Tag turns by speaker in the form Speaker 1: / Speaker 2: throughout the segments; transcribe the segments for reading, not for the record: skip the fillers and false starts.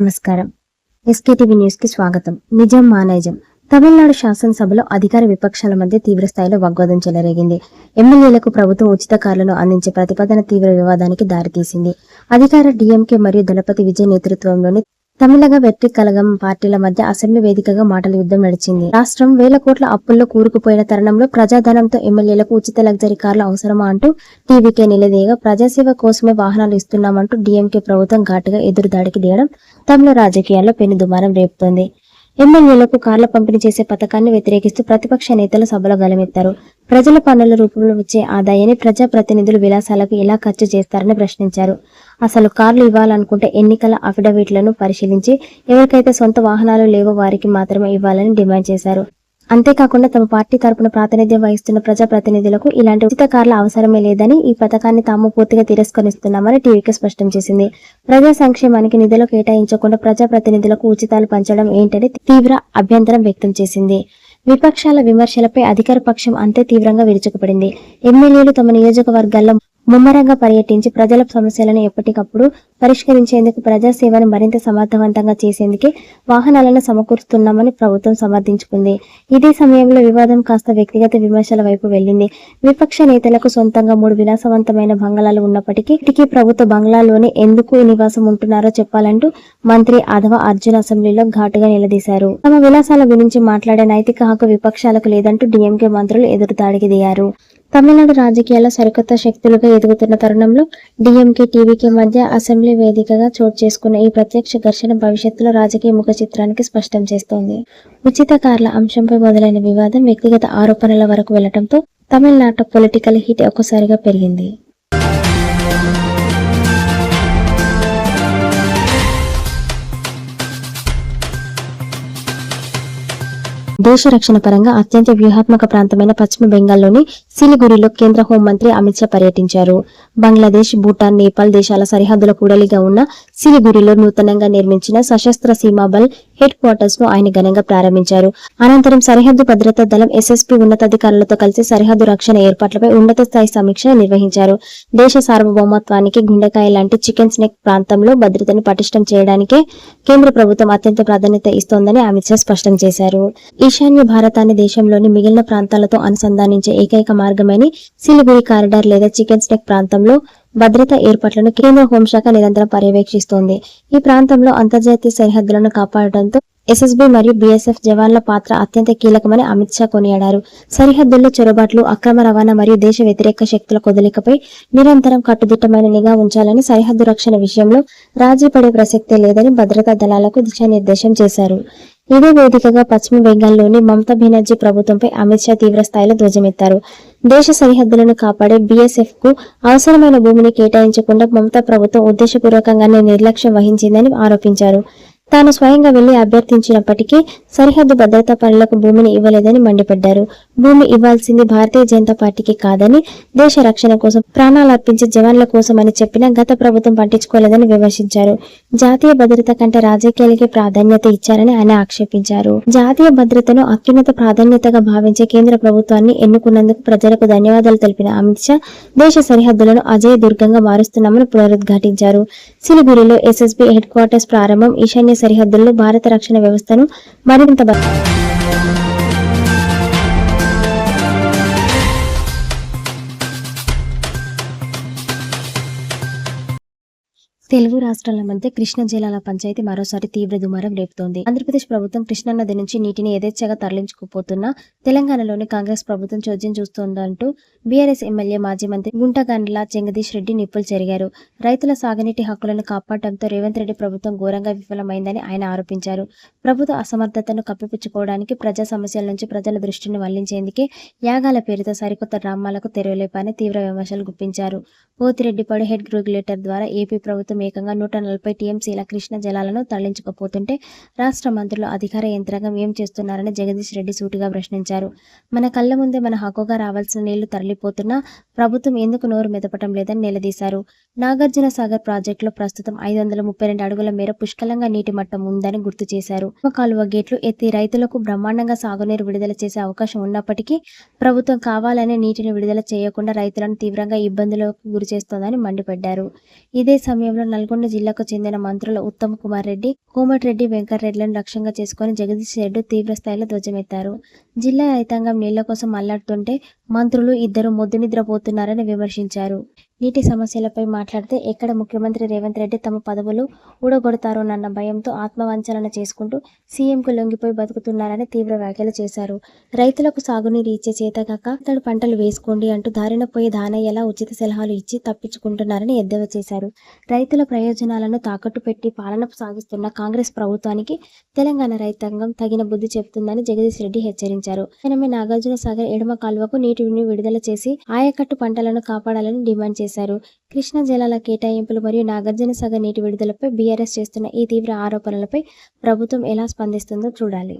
Speaker 1: నమస్కారం. ఎస్కేటీవీ న్యూస్ కి స్వాగతం. నిజం మానైజం. తమిళనాడు శాసనసభలో అధికార విపక్షాల మధ్య తీవ్ర స్థాయిలో వాగ్వాదం చెలరేగింది. ఎమ్మెల్యేలకు ప్రభుత్వం ఉచిత కార్లను అందించే ప్రతిపాదన తీవ్ర వివాదానికి దారితీసింది. అధికార డీఎంకే మరియు దళపతి విజయ్ నేతృత్వంలోని తమిళగ వెట్రి కళగం పార్టీల మధ్య అసెంబ్లీ వేదికగా మాటల యుద్ధం నడిచింది. రాష్ట్రం వేల కోట్ల అప్పుల్లో కూరుకుపోయిన తరుణంలో ప్రజాధనంతో ఎమ్మెల్యేలకు ఉచిత లగ్జరీ కార్లు అవసరమా అంటూ టీవీకే నిలదీయగా, ప్రజాసేవ కోసమే వాహనాలు ఇస్తున్నామంటూ డీఎంకే ప్రభుత్వం ఘాటుగా ఎదురుదాడికి దిగడం తమిళ రాజకీయాల్లో పెను దుమారం రేపుతోంది. ఎమ్మెల్యేలకు కార్ల పంపిణీ చేసే పథకాన్ని వ్యతిరేకిస్తూ ప్రతిపక్ష నేతలు సభలో గలమెత్తారు. ప్రజల పన్నుల రూపంలో వచ్చే ఆదాయాన్ని ప్రజాప్రతినిధులు విలాసాలకు ఎలా ఖర్చు చేస్తారని ప్రశ్నించారు. అసలు కార్లు ఇవ్వాలనుకుంటే ఎన్నికల అఫిడవిట్లను పరిశీలించి ఎవరికైతే సొంత వాహనాలు లేవో వారికి మాత్రమే ఇవ్వాలని డిమాండ్ చేశారు. అంతేకాకుండా తమ పార్టీ తరపున ప్రాతినిధ్యం వహిస్తున్న ప్రజాప్రతినిధులకు ఇలాంటి ఉచిత కార్ల అవసరమే లేదని, ఈ పథకాన్ని తాము పూర్తిగా తిరస్కరిస్తున్నామని టీవీకి స్పష్టం చేసింది. ప్రజా సంక్షేమానికి నిధులు కేటాయించకుండా ప్రజాప్రతినిధులకు ఉచితాలు పంచడం ఏంటని తీవ్ర అభ్యంతరం వ్యక్తం చేసింది. విపక్షాల విమర్శలపై అధికార పక్షం అంతే తీవ్రంగా విరుచుకుపడింది. ఎమ్మెల్యేలు తమ నియోజకవర్గాల్లో ముమ్మరంగా పర్యటించి ప్రజల సమస్యలను ఎప్పటికప్పుడు పరిష్కరించేందుకు, ప్రజాసేవను మరింత సమర్థవంతంగా చేసేందుకే వాహనాలను సమకూరుస్తున్నామని ప్రభుత్వం సమర్థించుకుంది. ఇదే సమయంలో వివాదం కాస్త వ్యక్తిగత విమర్శల వైపు వెళ్లింది. విపక్ష నేతలకు సొంతంగా 3 విలాసవంతమైన బంగళాలు ఉన్నప్పటికీ ప్రభుత్వ బంగ్లాలోనే ఎందుకు నివాసం ఉంటున్నారో చెప్పాలంటూ మంత్రి అధవ అర్జున్ అసెంబ్లీలో ఘాటుగా నిలదీశారు. తమ విలాసాల గురించి మాట్లాడే నైతిక హక్కు విపక్షాలకు లేదంటూ డీఎంకే మంత్రులు ఎదురుదాడికి దిగారు. తమిళనాడు రాజకీయాల్లో సరికొత్త శక్తులుగా ఎదుగుతున్న తరుణంలో డీఎంకే, టీవీకే మధ్య అసెంబ్లీ వేదికగా చోటు చేసుకున్న ఈ ప్రత్యక్ష ఘర్షణ భవిష్యత్తులో రాజకీయ ముఖ చిత్రానికి స్పష్టం చేస్తోంది. ఉచిత కార్ల అంశంపై మొదలైన వివాదం వ్యక్తిగత ఆరోపణల వరకు వెళ్లడంతో తమిళనాట పొలిటికల్ హీట్ ఒక్కసారిగా పెరిగింది. దేశ రక్షణ పరంగా అత్యంత వ్యూహాత్మక ప్రాంతమైన పశ్చిమ బెంగాల్లోని సిలిగురిలో కేంద్ర హోంమంత్రి అమిత్ షా పర్యటించారు. బంగ్లాదేశ్, భూటాన్, నేపాల్ దేశాల సరిహద్దుల కూడలిగా ఉన్న సిలిగురిలో నూతనంగా నిర్మించిన సశస్త్ర సీమాబల్ హెడ్ క్వార్టర్స్ ను ఆయన ఘనంగా ప్రారంభించారు. అనంతరం సరిహద్దు భద్రతా దళం ఎస్ఎస్పీ ఉన్నతాధికారులతో కలిసి సరిహద్దు రక్షణ ఏర్పాట్లపై ఉన్నత స్థాయి సమీక్ష నిర్వహించారు. దేశ సార్వభౌమత్వానికి గుండెకాయ లాంటి చికెన్ స్నెక్ ప్రాంతంలో భద్రతను పటిష్టం చేయడానికే కేంద్ర ప్రభుత్వం అత్యంత ప్రాధాన్యత ఇస్తోందని అమిత్ షా స్పష్టం చేశారు. ఈశాన్య భారతాన్ని దేశంలోని మిగిలిన ప్రాంతాలతో అనుసంధానించే ఏకైక మార్గమని సిలిగురి కారిడార్ లేదా చికెన్ స్నెక్ ప్రాంతంలో భద్రతా ఏర్పాట్లను కేంద్ర హోంశాఖ నిరంతరం పర్యవేక్షిస్తోంది. ఈ ప్రాంతంలో అంతర్జాతీయ సరిహద్దులను కాపాడడంతో ఎస్ఎస్బీ మరియు బీఎస్ఎఫ్ జవాన్ల పాత్ర అత్యంత కీలకమని అమిత్ షా కొనియాడారు. సరిహద్దుల్లో చొరబాట్లు, అక్రమ రవాణా మరియు దేశ వ్యతిరేక శక్తుల కదలికపై నిరంతరం కట్టుదిట్టమైన నిఘా ఉంచాలని, సరిహద్దు రక్షణ విషయంలో రాజీ పడే ప్రసక్తే లేదని భద్రతా దళాలకు దిశానిర్దేశం చేశారు. ఇదే వేదికగా పశ్చిమ బెంగాల్లోని మమతా బెనర్జీ ప్రభుత్వంపై అమిత్ షా తీవ్ర స్థాయిలో ధ్వజమెత్తారు. దేశ సరిహద్దులను కాపాడే బీఎస్ఎఫ్ కు అవసరమైన భూమిని కేటాయించకుండా మమతా ప్రభుత్వం ఉద్దేశపూర్వకంగానే నిర్లక్ష్యం వహించిందని ఆరోపించారు. తాను స్వయంగా వెళ్లి అభ్యర్థించినప్పటికీ సరిహద్దు భద్రతా పనులకు భూమిని ఇవ్వలేదని మండిపడ్డారు. భూమి ఇవ్వాల్సింది భారతీయ జనతా పార్టీకి కాదని, దేశ రక్షణ కోసం ప్రాణాలర్పించే జవాన్ల కోసం అని చెప్పినా గత ప్రభుత్వం పట్టించుకోలేదని విమర్శించారు. జాతీయ భద్రత కంటే రాజకీయాలకే ప్రాధాన్యత ఇచ్చారని ఆయన ఆక్షేపించారు. జాతీయ భద్రతను అత్యున్నత ప్రాధాన్యతగా భావించే కేంద్ర ప్రభుత్వాన్ని ఎన్నుకున్నందుకు ప్రజలకు ధన్యవాదాలు తెలిపిన అమిత్ షా దేశ సరిహద్దులను అజేయ దుర్గంగా మారుస్తున్నామని పునరుద్ఘాటించారు. సిలిగురిలో ఎస్ఎస్బీ హెడ్ క్వార్టర్స్ ప్రారంభం ఈశాన్య సరిహద్దుల్లో భారత రక్షణ వ్యవస్థను మరింత తెలుగు రాష్ట్రాల మధ్య కృష్ణా జలాల పంచాయతీ మరోసారి తీవ్ర దుమారం రేపుతోంది. ఆంధ్రప్రదేశ్ ప్రభుత్వం కృష్ణా నది నుంచి నీటిని యథేచ్ఛగా తరలించుకుపోతున్నా తెలంగాణలోని కాంగ్రెస్ ప్రభుత్వం చోద్యం చూస్తోందంటూ బీఆర్ఎస్ ఎమ్మెల్యే, మాజీ మంత్రి గుంటగండ్ల జగదీష్ రెడ్డి నిప్పులు చెరిగారు. రైతుల సాగునీటి హక్కులను కాపాడటంతో రేవంత్ రెడ్డి ప్రభుత్వం ఘోరంగా విఫలమైందని ఆయన ఆరోపించారు. ప్రభుత్వ అసమర్థతను కప్పిపుచ్చుకోవడానికి, ప్రజా సమస్యల నుంచి ప్రజల దృష్టిని మళ్లించేందుకే యాగాల పేరుతో సరికొత్త డ్రామాలకు తెరలేపని తీవ్ర విమర్శలు గుప్పించారు. పోతిరెడ్డిపాడు హెడ్ రెగ్యులేటర్ ద్వారా ఏపీ ప్రభుత్వం ఏకంగా 140 టీఎంసీల కృష్ణా జలాలను తరలించుకుపోతుంటే రాష్ట్ర మంత్రులు, అధికార యంత్రాంగం ఏం చేస్తున్నారని జగదీష్ రెడ్డి సూటిగా ప్రశ్నించారు. మన కళ్ల ముందే మన హక్కుగా రావాల్సిన నీళ్లు తరలిపోతున్నా ప్రభుత్వం ఎందుకు నోరు మెదపటం లేదని నిలదీశారు. నాగార్జున సాగర్ ప్రాజెక్టులో ప్రస్తుతం 532 అడుగుల మేర పుష్కలంగా నీటి మట్టం ఉందని గుర్తు చేశారు. కాలువ గేట్లు ఎత్తి రైతులకు బ్రహ్మాండంగా సాగునీరు విడుదల చేసే అవకాశం ఉన్నప్పటికీ ప్రభుత్వం కావాలనే నీటిని విడుదల చేయకుండా రైతులను తీవ్రంగా ఇబ్బందులకు గురి గురి చేస్తోందని మండిపడ్డారు. ఇదే సమయంలో నల్గొండ జిల్లాకు చెందిన మంత్రుల ఉత్తమ్ కుమార్ రెడ్డి, కోమటిరెడ్డి వెంకటరెడ్డిలను లక్ష్యంగా చేసుకుని జగదీష్ రెడ్డి తీవ్రస్థాయిలో ధ్వజమెత్తారు. జిల్లా రైతాంగం నీళ్ల కోసం అల్లాడుతుంటే మంత్రులు ఇద్దరు మొద్దు నిద్రపోతున్నారని విమర్శించారు. నీటి సమస్యలపై మాట్లాడితే ఎక్కడ ముఖ్యమంత్రి రేవంత్ రెడ్డి తమ పదవులు ఊడగొడతారోనన్న భయంతో ఆత్మవంచన చేసుకుంటూ సీఎంకు లొంగిపోయి బతుకుతున్నారని తీవ్ర వ్యాఖ్యలు చేశారు. రైతులకు సాగునీరు ఇచ్చే చేతకాక ఇతడు పంటలు వేసుకోండి అంటూ దారిన పోయి దానయ్యలా ఉచిత సలహాలు ఇచ్చి తప్పించుకుంటున్నారని ఎద్దేవా చేశారు. రైతుల ప్రయోజనాలను తాకట్టు పెట్టి పాలన సాగిస్తున్న కాంగ్రెస్ ప్రభుత్వానికి తెలంగాణ రైతాంగం తగిన బుద్ధి చెబుతుందని జగదీష్ రెడ్డి హెచ్చరించారు. తక్షణమే నాగార్జున సాగర్ ఎడమ కాలువకు నీటిని విడుదల చేసి ఆయకట్టు పంటలను కాపాడాలని డిమాండ్ చేశారు. కృష్ణా జలాల కేటాయింపులు మరియు నాగార్జున సాగర్ నీటి విడుదలపై బీఆర్ఎస్ చేస్తున్న ఈ తీవ్ర ఆరోపణలపై ప్రభుత్వం ఎలా స్పందిస్తుందో చూడాలి.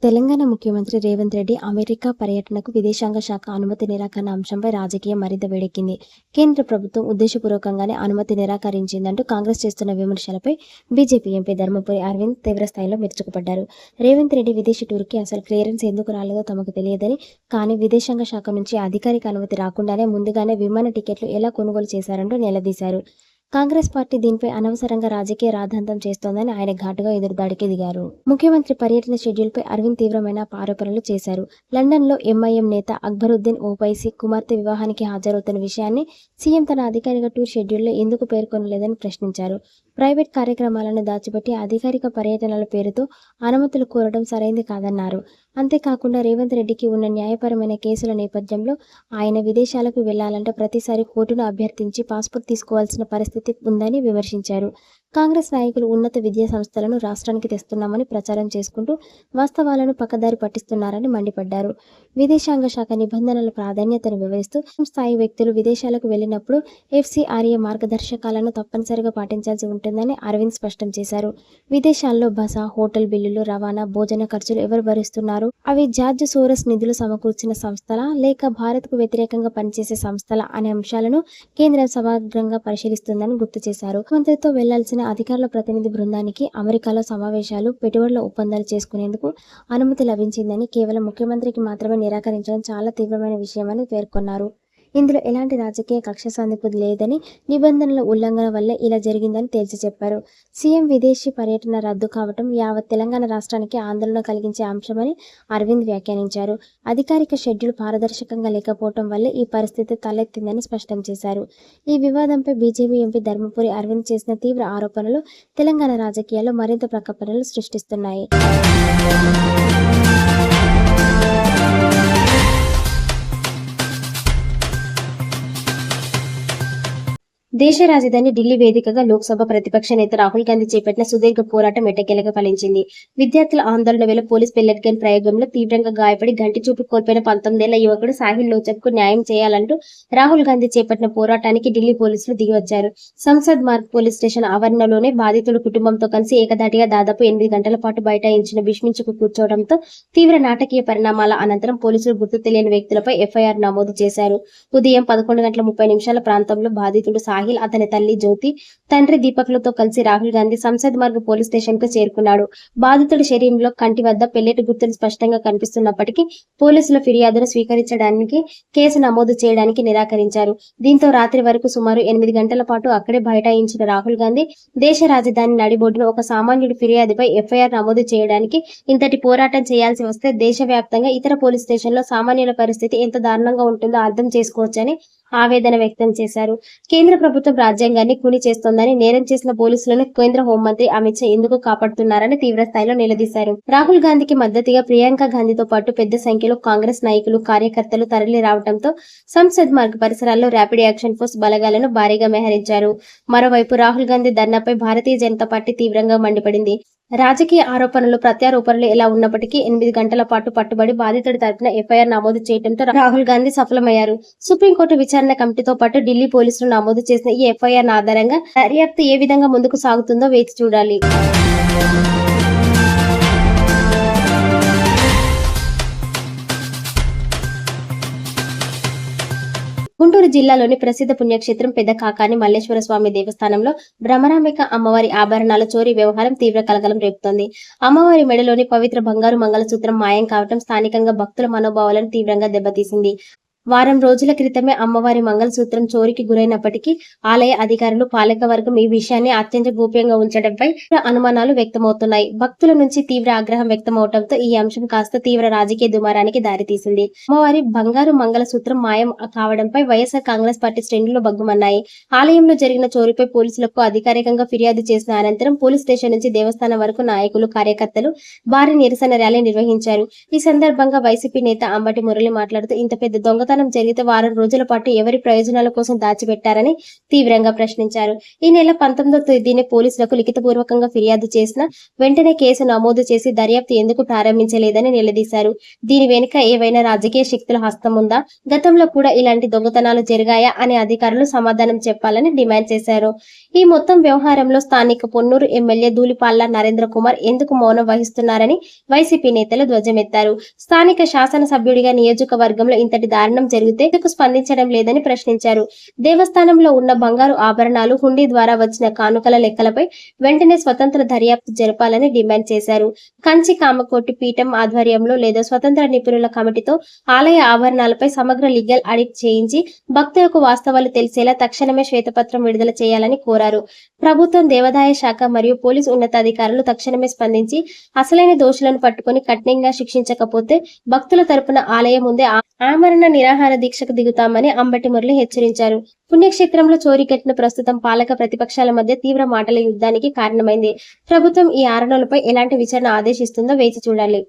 Speaker 1: తెలంగాణ ముఖ్యమంత్రి రేవంత్ రెడ్డి అమెరికా పర్యటనకు విదేశాంగ శాఖ అనుమతి నిరాకరణ అంశంపై రాజకీయం మరింత వేడెక్కింది. కేంద్ర ప్రభుత్వం ఉద్దేశపూర్వకంగానే అనుమతి నిరాకరించిందంటూ కాంగ్రెస్ చేస్తున్న విమర్శలపై బీజేపీ ఎంపీ ధర్మపురి అరవింద్ తీవ్రస్థాయిలో విరుచుకుపడ్డారు. రేవంత్ రెడ్డి విదేశీ టూర్కి అసలు క్లియరెన్స్ ఎందుకు రాలేదో తమకు తెలియదని, కానీ విదేశాంగ శాఖ నుంచి అధికారిక అనుమతి రాకుండానే ముందుగానే విమాన టికెట్లు ఎలా కొనుగోలు చేశారంటూ నిలదీశారు. కాంగ్రెస్ పార్టీ దీనిపై అనవసరంగా రాజకీయ రాద్ధాంతం చేస్తోందని ఆయన ఘాటుగా ఎదురుదాడికి దిగారు. ముఖ్యమంత్రి పర్యటన షెడ్యూల్పై అరవింద్ తీవ్రమైన ఆరోపణలు చేశారు. లండన్లో ఎంఐఎం నేత అక్బరుద్దీన్ ఓవైసీ కుమార్తె వివాహానికి హాజరవుతున్న విషయాన్ని సీఎం తన అధికారిక టూర్ షెడ్యూల్లో ఎందుకు పేర్కొనలేదని ప్రశ్నించారు. ప్రైవేట్ కార్యక్రమాలను దాచిపెట్టి అధికారిక పర్యటనల పేరుతో అనుమతులు కోరడం సరైంది కాదన్నారు. అంతేకాకుండా రేవంత్ రెడ్డికి ఉన్న న్యాయపరమైన కేసుల నేపథ్యంలో ఆయన విదేశాలకు వెళ్లాలంటే ప్రతిసారి కోర్టును అభ్యర్థించి పాస్పోర్ట్ తీసుకోవాల్సిన పరిస్థితి ఉందని విమర్శించారు. కాంగ్రెస్ నాయకులు ఉన్నత విద్యా సంస్థలను రాష్ట్రానికి తెస్తున్నామని ప్రచారం చేసుకుంటూ వాస్తవాలను పక్కదారి పట్టిస్తున్నారని మండిపడ్డారు. విదేశాంగ శాఖ నిబంధనల ప్రాధాన్యతను వివరిస్తూ స్థాయి వ్యక్తులు విదేశాలకు వెళ్లినప్పుడు ఎఫ్సీఆర్ఏ మార్గదర్శకాలను తప్పనిసరిగా పాటించాల్సి ఉంటుందని అరవింద్ స్పష్టం చేశారు. విదేశాల్లో బస, హోటల్ బిల్లులు, రవాణా, భోజన ఖర్చులు ఎవరు భరిస్తున్నారు? అవి జార్జ్ సోరస్ నిధులు సమకూర్చిన సంస్థలా లేక భారత్కు వ్యతిరేకంగా పనిచేసే సంస్థలా అనే అంశాలను కేంద్రం సమగ్రంగా పరిశీలిస్తుందని గుర్తు చేశారు. మంత్రితో వెళ్లాల్సిన అధికారుల ప్రతినిధి బృందానికి అమెరికాలో సమావేశాలు, పెట్టుబడుల ఒప్పందాలు చేసుకునేందుకు అనుమతి లభించిందని, కేవలం ముఖ్యమంత్రికి మాత్రమే నిరాకరించడం చాలా తీవ్రమైన విషయమని పేర్కొన్నారు. ఇందులో ఎలాంటి రాజకీయ కక్ష సాధింపు లేదని, నిబంధనల ఉల్లంఘన వల్లే ఇలా జరిగిందని తేల్చి చెప్పారు. సీఎం విదేశీ పర్యటన రద్దు కావటం యావత్ తెలంగాణ రాష్ట్రానికి ఆందోళన కలిగించే అంశమని అరవింద్ వ్యాఖ్యానించారు. అధికారిక షెడ్యూల్ పారదర్శకంగా లేకపోవటం వల్లే ఈ పరిస్థితి తలెత్తిందని స్పష్టం చేశారు. ఈ వివాదంపై బీజేపీ ఎంపీ ధర్మపురి అరవింద్ చేసిన తీవ్ర ఆరోపణలు తెలంగాణ రాజకీయాల్లో మరింత ప్రకంపనలు సృష్టిస్తున్నాయి. దేశ రాజధాని ఢిల్లీ వేదికగా లోక్సభ ప్రతిపక్ష నేత రాహుల్ గాంధీ చేపట్టిన సుదీర్ఘ పోరాటం ఎట్టకేలకు ఫలించింది. విద్యార్థుల ఆందోళన వేళ పోలీస్ పెల్లెట్ గన్ ప్రయోగంలో తీవ్రంగా గాయపడి గంటి చూపు కోల్పోయిన 19 ఏళ్ల యువకుడు సాహిల్ లోచబ్కు న్యాయం చేయాలంటూ రాహుల్ గాంధీ చేపట్టిన పోరాటానికి ఢిల్లీ పోలీసులు దిగివచ్చారు. సంసద్ మార్గ్ పోలీస్ స్టేషన్ ఆవరణలోనే బాధితుడు కుటుంబంతో కలిసి ఏకదాటిగా దాదాపు 8 గంటల పాటు బైఠాయించిన భీష్మించుకు కూర్చోవడంతో తీవ్ర నాటకీయ పరిణామాల అనంతరం పోలీసులు గుర్తు తెలియని వ్యక్తులపై ఎఫ్ఐఆర్ నమోదు చేశారు. ఉదయం 11:30 ప్రాంతంలో బాధితుడు సాహిల్, అతని తల్లి జ్యోతి, తండ్రి దీపక్లతో కలిసి రాహుల్ గాంధీ సంసద్ మార్గ్ పోలీస్ స్టేషన్ కు చేరుకున్నాడు. బాధితుడి శరీరంలో కంటి వద్ద పెల్లెట్ గుర్తులు స్పష్టంగా కనిపిస్తున్నప్పటికీ పోలీసుల ఫిర్యాదును స్వీకరించడానికి, కేసు నమోదు చేయడానికి నిరాకరించారు. దీంతో రాత్రి వరకు సుమారు 8 గంటల పాటు అక్కడే బైఠాయించిన రాహుల్ గాంధీ దేశ రాజధాని నడిబొడ్డున ఒక సామాన్యుడి ఫిర్యాదుపై ఎఫ్ఐఆర్ నమోదు చేయడానికి ఇంతటి పోరాటం చేయాల్సి వస్తే దేశవ్యాప్తంగా ఇతర పోలీస్ స్టేషన్లో సామాన్యుల పరిస్థితి ఎంత దారుణంగా ఉంటుందో అర్థం చేసుకోవచ్చని ఆవేదన వ్యక్తం చేశారు. కేంద్ర ప్రభుత్వం రాజ్యాంగాన్ని కూని చేస్తోందని, నేరం చేసిన పోలీసులను కేంద్ర హోంమంత్రి అమిత్ షా ఎందుకు కాపాడుతున్నారని తీవ్రస్థాయిలో నిలదీశారు. రాహుల్ గాంధీకి మద్దతుగా ప్రియాంక గాంధీతో పాటు పెద్ద సంఖ్యలో కాంగ్రెస్ నాయకులు, కార్యకర్తలు తరలి రావడంతో సంసద్ మార్గ్ పరిసరాల్లో ర్యాపిడ్ యాక్షన్ ఫోర్స్ బలగాలను భారీగా మోహరించారు. మరోవైపు రాహుల్ గాంధీ ధర్నాపై భారతీయ జనతా పార్టీ తీవ్రంగా మండిపడింది. రాజకీయ ఆరోపణలు, ప్రత్యారోపణలు ఎలా ఉన్నప్పటికీ 8 గంటల పాటు పట్టుబడి బాధితుడి తరపున ఎఫ్ఐఆర్ నమోదు చేయడంతో రాహుల్ గాంధీ సఫలమయ్యారు. సుప్రీంకోర్టు విచారణ కమిటీతో పాటు ఢిల్లీ పోలీసులు నమోదు చేసిన ఈ ఎఫ్ఐఆర్ ఆధారంగా దర్యాప్తు ఏ విధంగా ముందుకు సాగుతుందో వేచి చూడాలి. గుంటూరు జిల్లాలోని ప్రసిద్ధ పుణ్యక్షేత్రం పెద్ద కాకాని మల్లేశ్వర స్వామి దేవస్థానంలో భ్రమరాంబిక అమ్మవారి ఆభరణాల చోరీ వ్యవహారం తీవ్ర కలకలం రేపుతోంది. అమ్మవారి మెడలోని పవిత్ర బంగారు మంగళసూత్రం మాయం కావడం స్థానికంగా భక్తుల మనోభావాలను తీవ్రంగా దెబ్బతీసింది. వారం రోజుల క్రితమే అమ్మవారి మంగళసూత్రం చోరీకి గురైనప్పటికీ ఆలయ అధికారులు, పాలక వర్గం ఈ విషయాన్ని అత్యంత గోప్యంగా ఉంచడంపై అనుమానాలు వ్యక్తమవుతున్నాయి. భక్తుల నుంచి తీవ్ర ఆగ్రహం వ్యక్తమవడంతో ఈ అంశం కాస్త తీవ్ర రాజకీయ దుమారానికి దారితీసింది. అమ్మవారి బంగారు మంగళసూత్రం మాయం కావడంపై వైఎస్ఆర్ కాంగ్రెస్ పార్టీ శ్రేణులు బగ్గుమన్నాయి. ఆలయంలో జరిగిన చోరీపై పోలీసులకు అధికారికంగా ఫిర్యాదు చేసిన అనంతరం పోలీస్ స్టేషన్ నుంచి దేవస్థానం వరకు నాయకులు, కార్యకర్తలు భారీ నిరసన ర్యాలీ నిర్వహించారు. ఈ సందర్భంగా వైసీపీ నేత అంబటి మురళి మాట్లాడుతూ ఇంత పెద్ద దొంగతనం జరిగితే వారం రోజుల పాటు ఎవరి ప్రయోజనాల కోసం దాచిపెట్టారని తీవ్రంగా ప్రశ్నించారు. ఈ నెల 19వ తేదీనే పోలీసులకు లిఖితపూర్వకంగా ఫిర్యాదు చేసిన వెంటనే కేసు నమోదు చేసి దర్యాప్తు ఎందుకు ప్రారంభించలేదని నిలదీశారు. దీని వెనుక ఏవైనా రాజకీయ శక్తుల హస్తం ఉందా? గతంలో కూడా ఇలాంటి దొంగతనాలు జరిగాయా అని అధికారులు సమాధానం చెప్పాలని డిమాండ్ చేశారు. ఈ మొత్తం వ్యవహారంలో స్థానిక పొన్నూరు ఎమ్మెల్యే ధూళిపాళ్ల నరేంద్ర కుమార్ ఎందుకు మౌనం వహిస్తున్నారని వైసీపీ నేతలు ధ్వజమెత్తారు. స్థానిక శాసనసభ్యుడిగా నియోజకవర్గంలో ఇంతటి దారుణం జరిగితే ఎందుకు స్పందించడం లేదని ప్రశ్నించారు. దేవస్థానంలో ఉన్న బంగారు ఆభరణాలు, హుండీ ద్వారా వచ్చిన కానుకల లెక్కలపై వెంటనే స్వతంత్ర దర్యాప్తు జరపాలని డిమాండ్ చేశారు. కంచి కామకోటి పీఠం ఆధ్వర్యంలో లేదా స్వతంత్ర నిపుణుల కమిటీతో ఆలయ ఆభరణాలపై సమగ్ర లీగల్ ఆడిట్ చేయించి భక్తులకు వాస్తవాలు తెలిసేలా తక్షణమే శ్వేతపత్రం విడుదల చేయాలని కోరారు. ప్రభుత్వం, దేవాదాయ శాఖ మరియు పోలీసు ఉన్నతాధికారులు తక్షణమే స్పందించి అసలైన దోషులను పట్టుకుని కఠినంగా శిక్షించకపోతే భక్తుల తరపున ఆలయం ముందే ఆమరణ నిరాహార దీక్షకు దిగుతామని అంబటి మురళి హెచ్చరించారు. పుణ్యక్షేత్రంలో చోరీ ఘటన ప్రస్తుతం పాలక, ప్రతిపక్షాల మధ్య తీవ్ర మాటల యుద్ధానికి కారణమైంది. ప్రభుత్వం ఈ ఆరోపణలపై ఎలాంటి విచారణ ఆదేశిస్తుందో వేచి చూడాలి.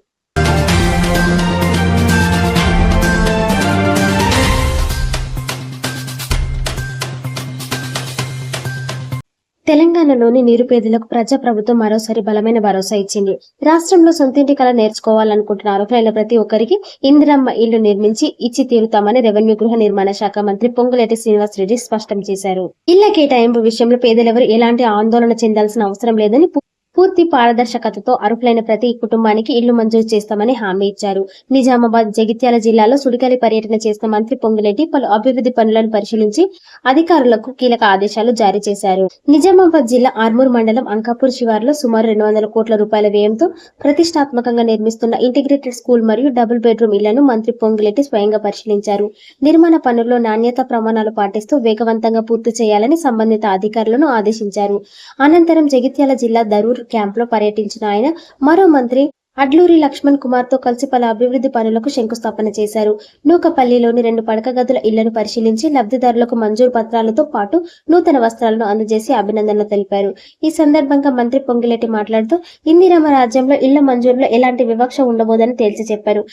Speaker 1: తెలంగాణలోని నిరుపేదలకు ప్రజాప్రభుత్వం మరోసారి బలమైన భరోసా ఇచ్చింది. రాష్ట్రంలో సొంతింటి కళ నేర్చుకోవాలనుకుంటున్న అర్హులైన ప్రతి ఒక్కరికి ఇందిరమ్మ ఇల్లు నిర్మించి ఇచ్చి తీరుతామని రెవెన్యూ, గృహ నిర్మాణ శాఖ మంత్రి పొంగులేటి శ్రీనివాస్ రెడ్డి స్పష్టం చేశారు. ఇళ్ల కేటాయింపు విషయంలో పేదలెవరూ ఎలాంటి ఆందోళన చెందాల్సిన అవసరం లేదని పూర్తి పారదర్శకతతో అర్హులైన ప్రతి కుటుంబానికి ఇల్లు మంజూరు చేస్తామని హామీ ఇచ్చారు. నిజామాబాద్, జగిత్యాల జిల్లాలో సుడిగాలి పర్యటన చేసిన మంత్రి పొంగులేటి పలు అభివృద్ధి పనులను పరిశీలించి అధికారులకు కీలక ఆదేశాలు జారీ చేశారు. నిజామాబాద్ జిల్లా ఆర్మూర్ మండలం అంకాపూర్ శివారులో సుమారు 200 కోట్ల రూపాయల వ్యయంతో ప్రతిష్టాత్మకంగా నిర్మిస్తున్న ఇంటిగ్రేటెడ్ స్కూల్ మరియు డబుల్ బెడ్రూమ్ ఇళ్లను మంత్రి పొంగులేటి స్వయంగా పరిశీలించారు. నిర్మాణ పనుల్లో నాణ్యత ప్రమాణాలు పాటిస్తూ వేగవంతంగా పూర్తి చేయాలని సంబంధిత అధికారులను ఆదేశించారు. అనంతరం జగిత్యాల జిల్లా దరూర్ క్యాంప్ లో పర్యటించిన ఆయన మరో మంత్రి అడ్లూరి లక్ష్మణ్ కుమార్ తో కలిసి పలు అభివృద్ధి పనులకు శంకుస్థాపన చేశారు. నూకపల్లిలోని 2 పడక గదుల ఇళ్లను పరిశీలించి లబ్ధిదారులకు మంజూరు పత్రాలతో పాటు నూతన వస్త్రాలను అందజేసి అభినందనలు తెలిపారు. ఈ సందర్భంగా మంత్రి పొంగిలేటి మాట్లాడుతూ ఇందిరమ్మ రాజ్యంలో ఇళ్ల మంజూరులో ఎలాంటి వివక్ష ఉండబోదని తేల్చి చెప్పారు.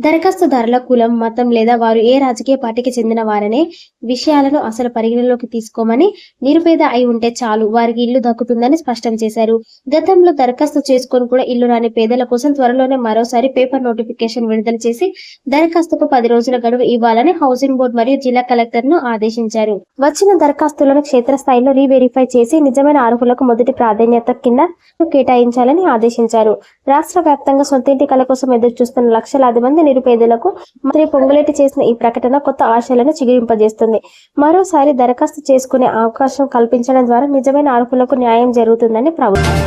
Speaker 1: దరఖాస్తుదారుల కులం, మతం లేదా వారు ఏ రాజకీయ పార్టీకి చెందిన వారనే విషయాలను అసలు పరిగణలోకి తీసుకోమని, నిరుపేద అయి ఉంటే చాలు వారికి ఇల్లు దక్కుతుందని స్పష్టం చేశారు. గతంలో దరఖాస్తు చేసుకొని కూడా ఇల్లు రాని పేదల కోసం త్వరలోనే మరోసారి పేపర్ నోటిఫికేషన్ విడుదల చేసి దరఖాస్తుకు 10 రోజుల గడువు ఇవ్వాలని హౌసింగ్ బోర్డు మరియు జిల్లా కలెక్టర్ ను ఆదేశించారు. వచ్చిన దరఖాస్తులను క్షేత్రస్థాయిలో రీవెరిఫై చేసి నిజమైన అర్హులకు మొదటి ప్రాధాన్యత కింద కేటాయించాలని ఆదేశించారు. రాష్ట్ర వ్యాప్తంగా సొంతింటి కళ కోసం ఎదురు చూస్తున్న లక్షలాది మంది నిరుపేదలకు మంత్రి పొంగులేటి చేసిన ఈ ప్రకటన కొత్త ఆశలను చిగురింపజేస్తుంది. మరోసారి దరఖాస్తు చేసుకునే అవకాశం కల్పించడం ద్వారా నిజమైన అర్హులకు న్యాయం జరుగుతుందని ప్రభుత్వం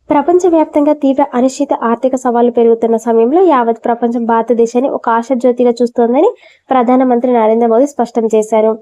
Speaker 1: ప్రపంచవ్యాప్తంగా తీవ్ర అనిశ్చిత ఆర్థిక సవాళ్లు పెరుగుతున్న సమయంలో యావత్ ప్రపంచం భారతదేశాన్ని ఒక ఆశాజ్యోతిగా చూస్తోందని ప్రధానమంత్రి నరేంద్ర మోదీ స్పష్టం చేశారు.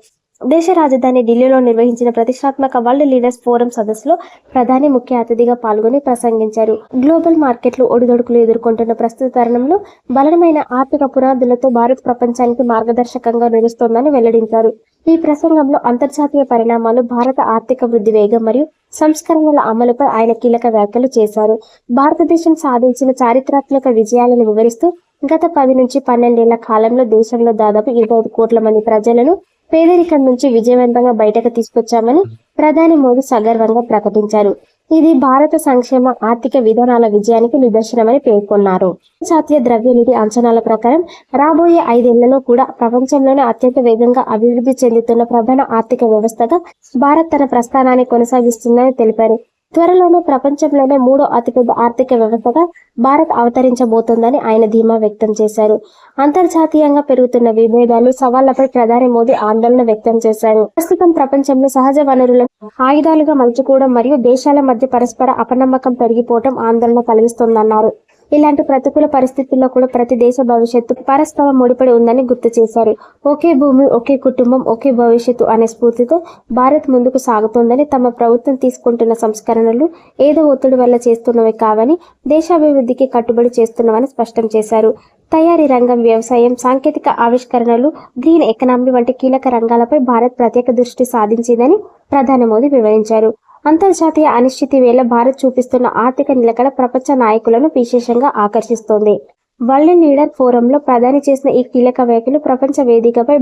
Speaker 1: దేశ రాజధాని ఢిల్లీలో నిర్వహించిన ప్రతిష్టాత్మక వరల్డ్ లీడర్స్ ఫోరం సదస్సులో ప్రధాని ముఖ్య అతిథిగా పాల్గొని ప్రసంగించారు. గ్లోబల్ మార్కెట్లు ఒడిదొడుకులు ఎదుర్కొంటున్న ప్రస్తుత తరుణంలో బలమైన ఆర్థిక పునాదులతో భారత్ ప్రపంచానికి మార్గదర్శకంగా నిలుస్తోందని వెల్లడించారు. ఈ ప్రసంగంలో అంతర్జాతీయ పరిణామాలు, భారత ఆర్థిక వృద్ధి వేగం మరియు సంస్కరణల అమలుపై ఆయన కీలక వ్యాఖ్యలు చేశారు. భారతదేశం సాధించిన చారిత్రాత్మక విజయాలను వివరిస్తూ గత 10 నుంచి 12 ఏళ్ల కాలంలో దేశంలో దాదాపు 25 కోట్ల మంది ప్రజలను పేదరికం నుంచి విజయవంతంగా బయటకు తీసుకొచ్చామని ప్రధాని మోదీ సగర్వంగా ప్రకటించారు. ఇది భారత సంక్షేమ ఆర్థిక విధానాల విజయానికి నిదర్శనమని పేర్కొన్నారు. జాతీయ ద్రవ్యనిధి అంచనాల ప్రకారం రాబోయే 5 ఏళ్లలో కూడా ప్రపంచంలోనే అత్యంత వేగంగా అభివృద్ధి చెందుతున్న ప్రధాన ఆర్థిక వ్యవస్థగా భారత్ తన ప్రస్థానాన్ని కొనసాగిస్తుందని తెలిపారు. త్వరలోనే ప్రపంచంలోనే మూడో అతిపెద్ద ఆర్థిక వ్యవస్థగా భారత్ అవతరించబోతోందని ఆయన ధీమా వ్యక్తం చేశారు. అంతర్జాతీయంగా పెరుగుతున్న విభేదాలు, సవాళ్లపై ప్రధాని మోదీ ఆందోళన వ్యక్తం చేశారు. ప్రస్తుతం ప్రపంచంలో సహజ వనరులను ఆయుధాలుగా మలుచుకోవడం మరియు దేశాల మధ్య పరస్పర అపనమ్మకం పెరిగిపోవడం ఆందోళన కలిగిస్తోందన్నారు. ఇలాంటి ప్రతికూల పరిస్థితుల్లో కూడా ప్రతి దేశ భవిష్యత్తు పరస్పర ముడిపడి ఉందని గుర్తు చేశారు. ఒకే భూమి, ఒకే కుటుంబం, ఒకే భవిష్యత్తు అనే స్ఫూర్తితో భారత్ ముందుకు సాగుతోందని, తమ ప్రభుత్వం తీసుకుంటున్న సంస్కరణలు ఏదో ఒత్తిడి వల్ల చేస్తున్నవి కావని, దేశాభివృద్ధికి కట్టుబడి చేస్తున్నవని స్పష్టం చేశారు. తయారీ రంగం, వ్యవసాయం, సాంకేతిక ఆవిష్కరణలు, గ్రీన్ ఎకనామీ వంటి కీలక రంగాలపై భారత్ ప్రత్యేక దృష్టి సాధించిందని ప్రధాని మోదీ వివరించారు. అంతర్జాతీయ అనిశ్చితి వేళ భారత్ చూపిస్తున్న ఆర్థిక నిలకడ ప్రపంచ నాయకులను విశేషంగా ఆకర్షిస్తోంది. వరల్డ్ లీడర్ ఫోరంలో ప్రధాని చేసిన ఈ కీలక వ్యాఖ్యలు ప్రపంచ వేదికపై